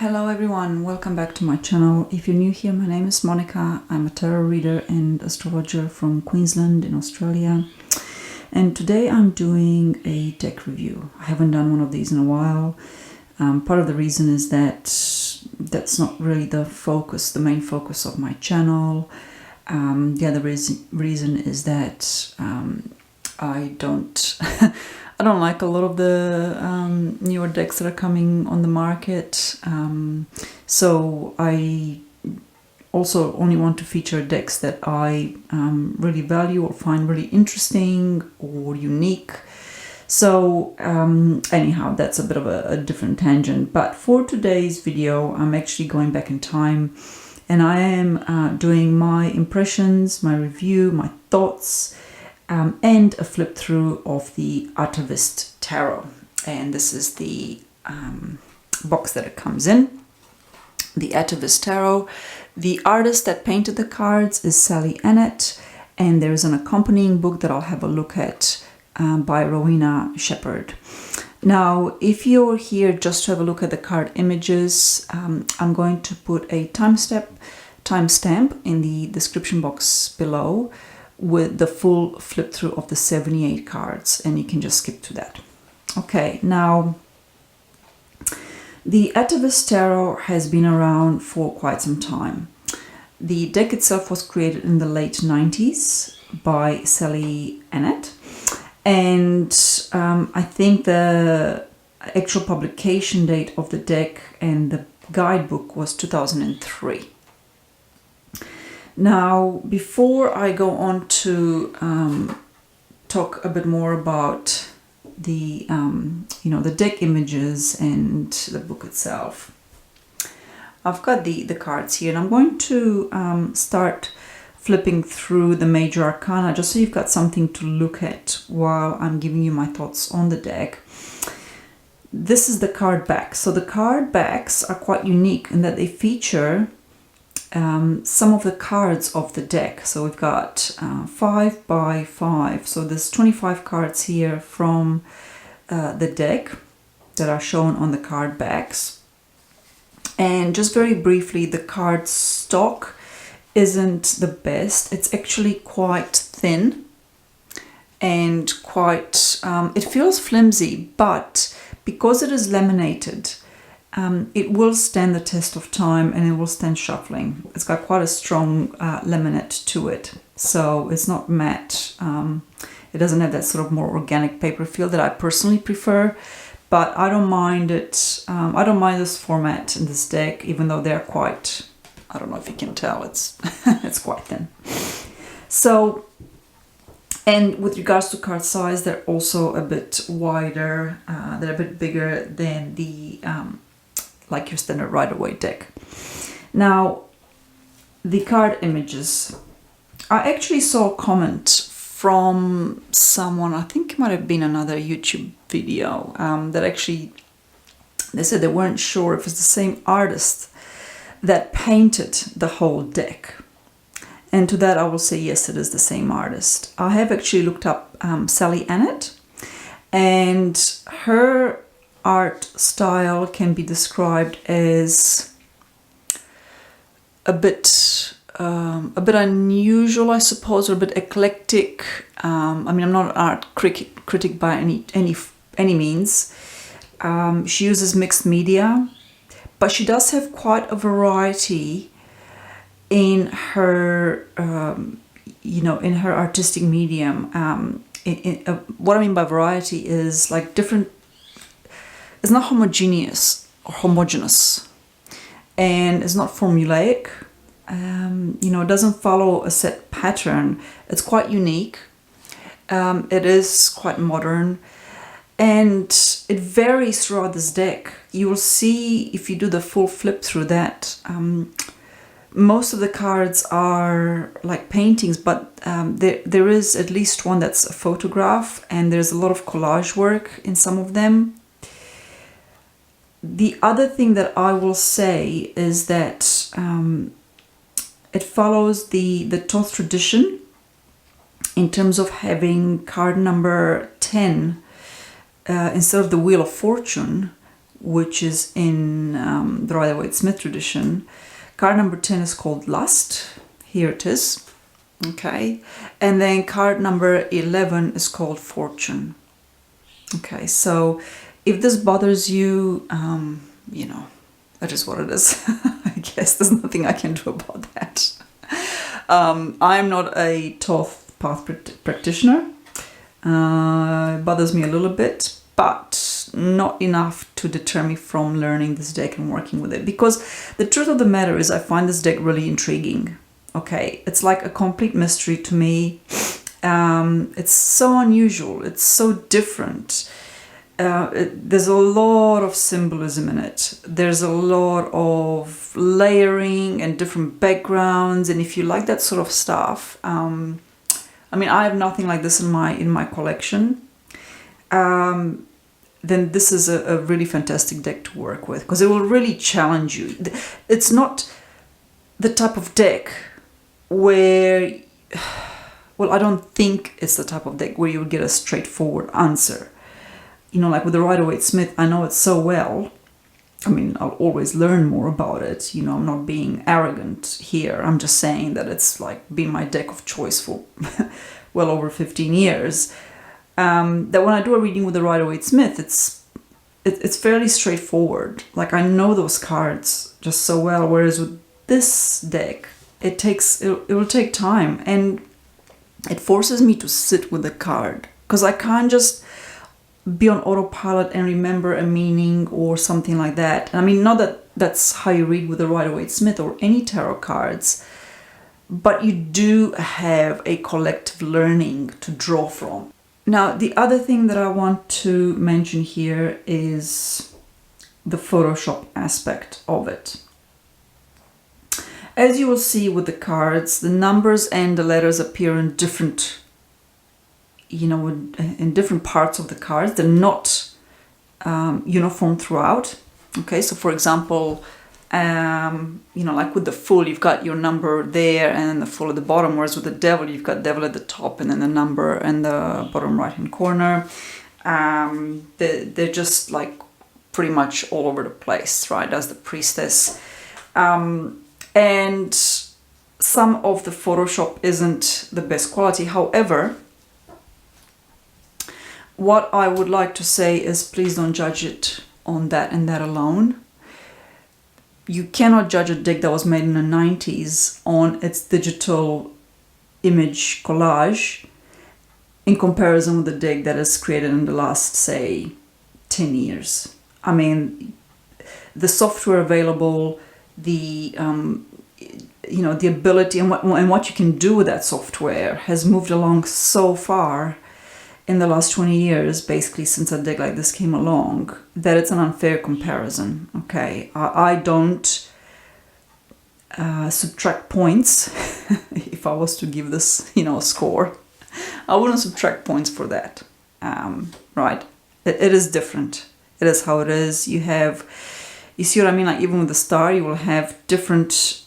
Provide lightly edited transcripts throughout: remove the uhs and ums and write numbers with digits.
Hello everyone, welcome back to my channel. If you're new here, my name is Monica. I'm a tarot reader and astrologer from Queensland in Australia. And today I'm doing a deck review. I haven't done one of these in a while. Part of the reason is that that's not really the main focus of my channel. The other reason is that I don't I don't like a lot of the newer decks that are coming on the market. So I also only want to feature decks that I really value or find really interesting or unique. So anyhow, that's a bit of a different tangent. But for today's video, I'm actually going back in time and I am doing my impressions, my review, my thoughts, and a flip through of the Atavist Tarot. And this is the box that it comes in, the Atavist Tarot. The artist that painted the cards is Sally Annett, and there is an accompanying book that I'll have a look at by Rowena Shepherd. Now, if you're here just to have a look at the card images, I'm going to put a timestamp in the description box below with the full flip through of the 78 cards, and you can just skip to that. Okay, now the Atavist Tarot has been around for quite some time. The deck itself was created in the late 90s by Sally Annett, and I think the actual publication date of the deck and the guidebook was 2003. Now, before I go on to talk a bit more about the the deck images and the book itself, I've got the cards here, and I'm going to start flipping through the major arcana just so you've got something to look at while I'm giving you my thoughts on the deck. This is the card back. So the card backs are quite unique in that they feature some of the cards of the deck. So we've got 5 by 5, so there's 25 cards here from the deck that are shown on the card backs. And just very briefly, the card stock isn't the best. It's actually quite thin and quite it feels flimsy, but because it is laminated, it will stand the test of time and it will stand shuffling. It's got quite a strong laminate to it, so it's not matte. It doesn't have that sort of more organic paper feel that I personally prefer, but I don't mind it. I don't mind this format in this deck, even though they're quite, I don't know if you can tell, it's it's quite thin. So, and with regards to card size, they're also a bit wider. They're a bit bigger than the like your standard Rider-Waite deck. Now, the card images. I actually saw a comment from someone, I think it might have been another YouTube video, that actually, they said they weren't sure if it's the same artist that painted the whole deck. And to that I will say yes, it is the same artist. I have actually looked up Sally Annett, and her art style can be described as a bit unusual, I suppose, or a bit eclectic. I mean, I'm not an art critic by any means. She uses mixed media, but she does have quite a variety in her in her artistic medium. What I mean by variety is like different. It's not homogeneous or homogeneous, and it's not formulaic. It doesn't follow a set pattern. It's quite unique. It is quite modern, and it varies throughout this deck. You will see if you do the full flip through that most of the cards are like paintings, but there is at least one that's a photograph, and there's a lot of collage work in some of them. The other thing that I will say is that it follows the Thoth tradition in terms of having card number 10 instead of the Wheel of Fortune, which is in the Rider-Waite-Smith tradition. Card number 10 is called Lust. Here it is. Okay. And then card number 11 is called Fortune. Okay, so if this bothers you, you know, that is what it is. I guess there's nothing I can do about that. I'm not a 12th path practitioner. It bothers me a little bit, but not enough to deter me from learning this deck and working with it. Because the truth of the matter is I find this deck really intriguing. Okay, it's like a complete mystery to me. It's so unusual. It's so different. There's a lot of symbolism in it. There's a lot of layering and different backgrounds. And if you like that sort of stuff, I mean, I have nothing like this in my collection. Then this is a really fantastic deck to work with, because it will really challenge you. It's not the type of deck where, well, I don't think it's the type of deck where you'll get a straightforward answer. You know, like with the Rider-Waite-Smith, I know it so well. I mean, I'll always learn more about it. You know, I'm not being arrogant here. I'm just saying that it's like been my deck of choice for well over 15 years. That when I do a reading with the Rider-Waite-Smith, it's fairly straightforward. Like, I know those cards just so well. Whereas with this deck, it will take time, and it forces me to sit with the card, because I can't just be on autopilot and remember a meaning or something like that. I mean, not that that's how you read with the Rider-Waite-Smith or any tarot cards, but you do have a collective learning to draw from. Now, the other thing that I want to mention here is the Photoshop aspect of it. As you will see with the cards, the numbers and the letters appear in different, you know, in different parts of the cards. They're not uniform throughout. Okay, so for example, you know, like with the Fool, you've got your number there and then the Fool at the bottom, whereas with the Devil, you've got Devil at the top and then the number in the bottom right-hand corner. They're just like pretty much all over the place, right, as the Priestess. And some of the Photoshop isn't the best quality. However, what I would like to say is please don't judge it on that and that alone. You cannot judge a deck that was made in the 90s on its digital image collage in comparison with the deck that is created in the last, say, 10 years. I mean, the software available, the you know, the ability and what you can do with that software has moved along so far in the last 20 years, basically since a deck like this came along, that it's an unfair comparison. Okay, I don't subtract points. If I was to give this, you know, a score, I wouldn't subtract points for that. Right? It is different. It is how it is. You see what I mean? Like, even with the star, you will have different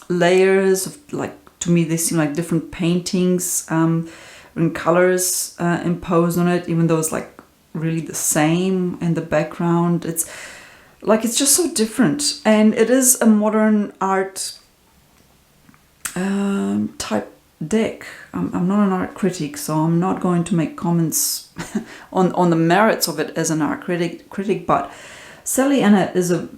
layers of, like, to me, they seem like different paintings and colors imposed on it, even though it's like really the same in the background. It's like, it's just so different. And it is a modern art type deck. I'm not an art critic, so I'm not going to make comments on the merits of it as an art critic, but Sally Annett is a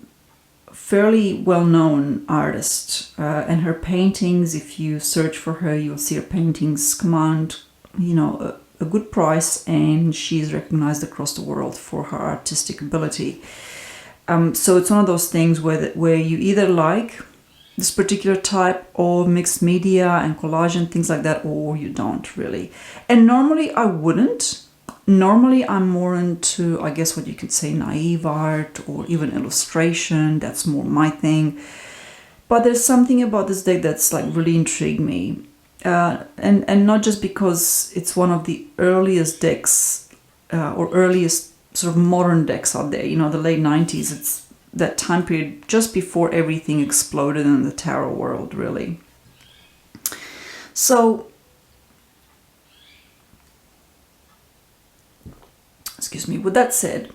fairly well-known artist, and her paintings, if you search for her, you'll see her paintings command, you know, a good price, and she's recognized across the world for her artistic ability. So it's one of those things where you either like this particular type of mixed media and collage and things like that, or you don't really. And normally I wouldn't. Normally I'm more into, I guess what you could say, naive art or even illustration. That's more my thing. But there's something about this deck that's like really intrigued me. And not just because it's one of the earliest decks or earliest sort of modern decks out there, you know, the late 90s. It's that time period just before everything exploded in the tarot world, really. So, excuse me, with that said,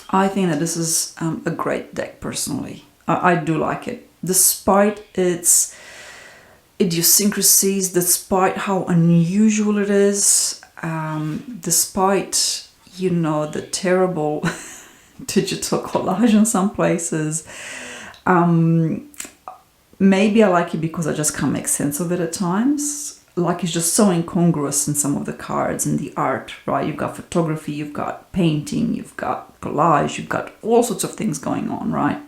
I think that this is a great deck personally. I do like it, despite its idiosyncrasies, despite how unusual it is, despite, you know, the terrible digital collage in some places. Maybe I like it because I just can't make sense of it at times. Like, it's just so incongruous in some of the cards and the art, right? You've got photography, you've got painting, you've got collage, you've got all sorts of things going on, right?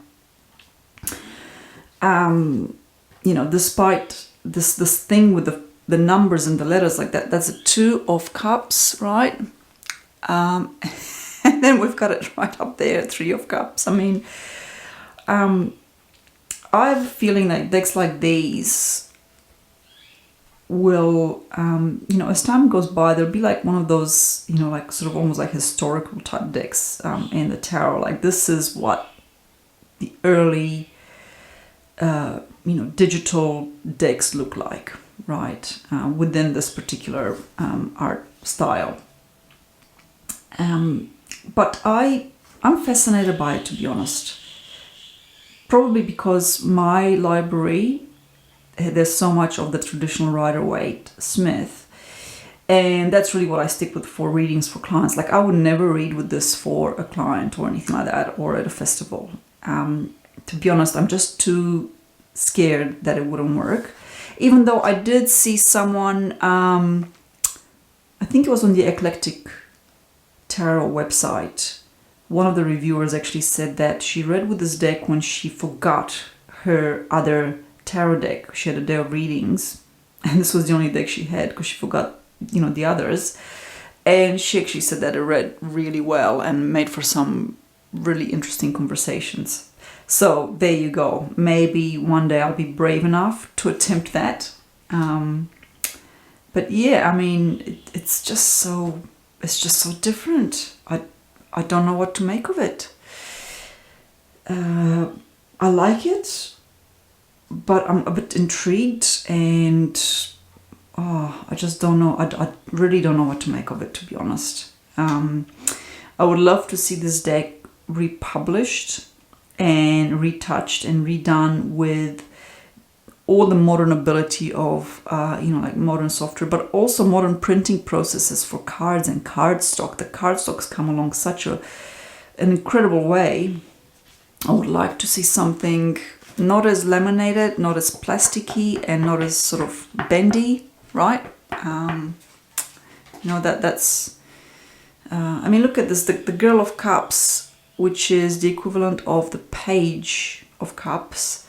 You know, despite this thing with the numbers and the letters like that, that's a 2 of Cups, right? And then we've got it right up there, 3 of Cups. I mean, I have a feeling that decks like these will, you know, as time goes by, there'll be like one of those, you know, like sort of almost like historical type decks in the tarot. Like, this is what the early, you know, digital decks look like, right? Within this particular art style. But I'm fascinated by it, to be honest. Probably because my library, there's so much of the traditional Rider-Waite Smith, and that's really what I stick with for readings for clients. Like, I would never read with this for a client or anything like that, or at a festival. To be honest, I'm just too scared that it wouldn't work. Even though I did see someone, I think it was on the Eclectic Tarot website, one of the reviewers actually said that she read with this deck when she forgot her other tarot deck. She had a day of readings, and this was the only deck she had because she forgot, you know, the others. And she actually said that it read really well and made for some really interesting conversations. So there you go. Maybe one day I'll be brave enough to attempt that. But yeah, I mean, it's just so different. I don't know what to make of it. I like it, but I'm a bit intrigued, and I just don't know. I really don't know what to make of it, to be honest. I would love to see this deck republished and retouched and redone with all the modern ability of, you know, like modern software, but also modern printing processes for cards and cardstock. The cardstocks come along such an incredible way. I would like to see something not as laminated, not as plasticky, and not as sort of bendy, right? You know, that's, I mean, look at this, the Girl of Cups, which is the equivalent of the Page of Cups.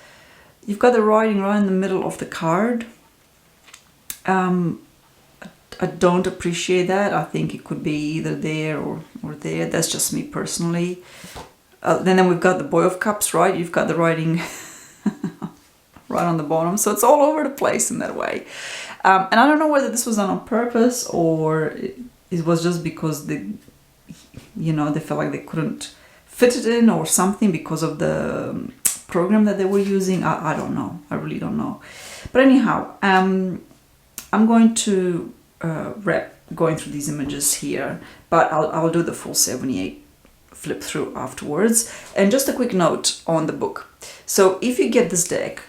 You've got the writing right in the middle of the card. I don't appreciate that. I think it could be either there or there. That's just me personally. Then we've got the Boy of Cups, right? You've got the writing right on the bottom. So it's all over the place in that way. And I don't know whether this was done on purpose or it was just because they felt like they couldn't fit it in or something because of the program that they were using. I don't know. I really don't know. But anyhow, I'm going to wrap going through these images here, but I'll do the full 78 flip through afterwards. And just a quick note on the book. So if you get this deck,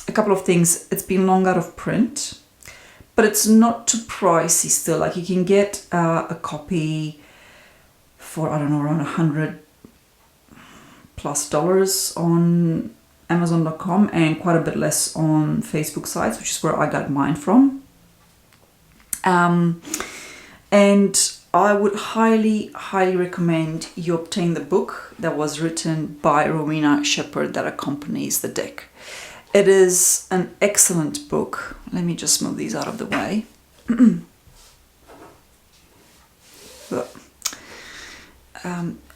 a couple of things. It's been long out of print, but it's not too pricey still. Like, you can get a copy for, I don't know, around $100+ on Amazon.com and quite a bit less on Facebook sites, which is where I got mine from. And I would highly, highly recommend you obtain the book that was written by Rowena Shepherd that accompanies the deck. It is an excellent book. Let me just move these out of the way.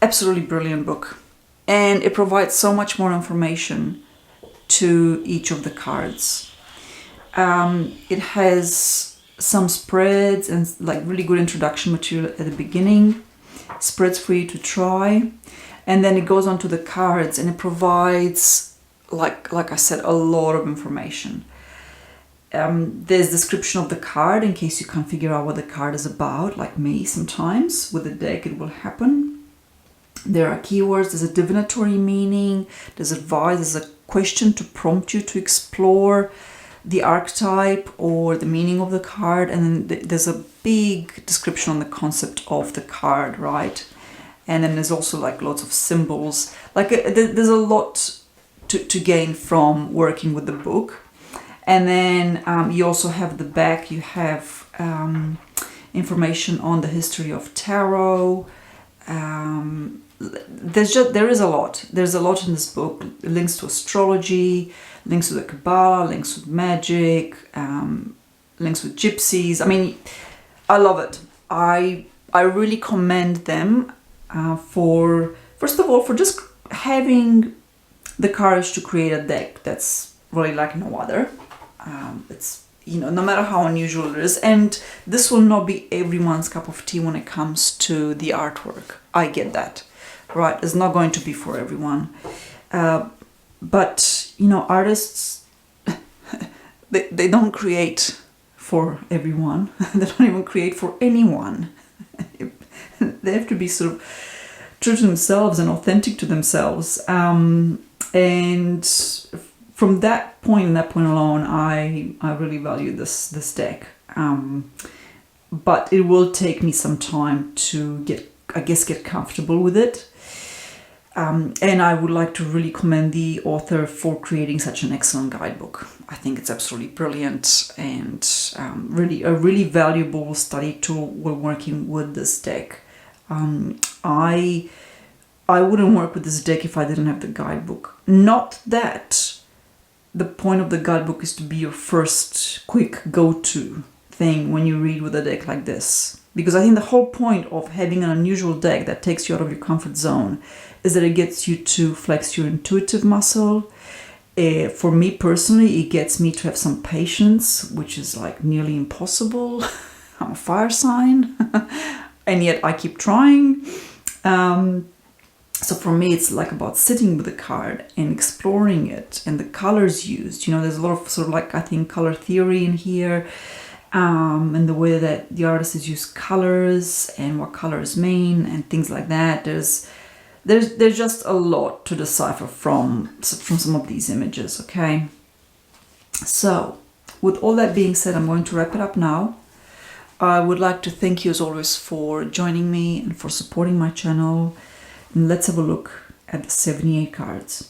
Absolutely brilliant book. And it provides so much more information to each of the cards. It has some spreads and like really good introduction material at the beginning, spreads for you to try, and then it goes on to the cards and it provides, like I said, a lot of information. There's description of the card in case you can't figure out what the card is about, like me sometimes with the deck it will happen. There are keywords, there's a divinatory meaning, there's advice, there's a question to prompt you to explore the archetype or the meaning of the card, and then there's a big description on the concept of the card, right? And then there's also like lots of symbols. Like there's a lot to gain from working with the book. And then you also have the back, you have information on the history of tarot. There is a lot. There's a lot in this book. Links to astrology, links to the Kabbalah, links with magic, links with gypsies. I mean, I love it. I really commend them for, first of all, for just having the courage to create a deck that's really like no other. It's, you know, no matter how unusual it is, and this will not be everyone's cup of tea when it comes to the artwork. I get that, right? It's not going to be for everyone. But, you know, artists, they don't create for everyone. They don't even create for anyone. They have to be sort of true to themselves and authentic to themselves. And from that point alone, I really value this deck. But it will take me some time to get comfortable with it. And I would like to really commend the author for creating such an excellent guidebook. I think it's absolutely brilliant and really a really valuable study tool when working with this deck. I wouldn't work with this deck if I didn't have the guidebook. Not that the point of the guidebook is to be your first quick go-to thing when you read with a deck like this. Because I think the whole point of having an unusual deck that takes you out of your comfort zone is that it gets you to flex your intuitive muscle. For me personally, it gets me to have some patience, which is like nearly impossible. I'm a fire sign, and yet I keep trying. So for me, it's like about sitting with the card and exploring it and the colors used. You know, there's a lot of sort of like, I think, color theory in here. And the way that the artist has used colors and what colors mean and things like that. There's just a lot to decipher from some of these images, okay? So, with all that being said, I'm going to wrap it up now. I would like to thank you as always for joining me and for supporting my channel. And let's have a look at the 78 cards.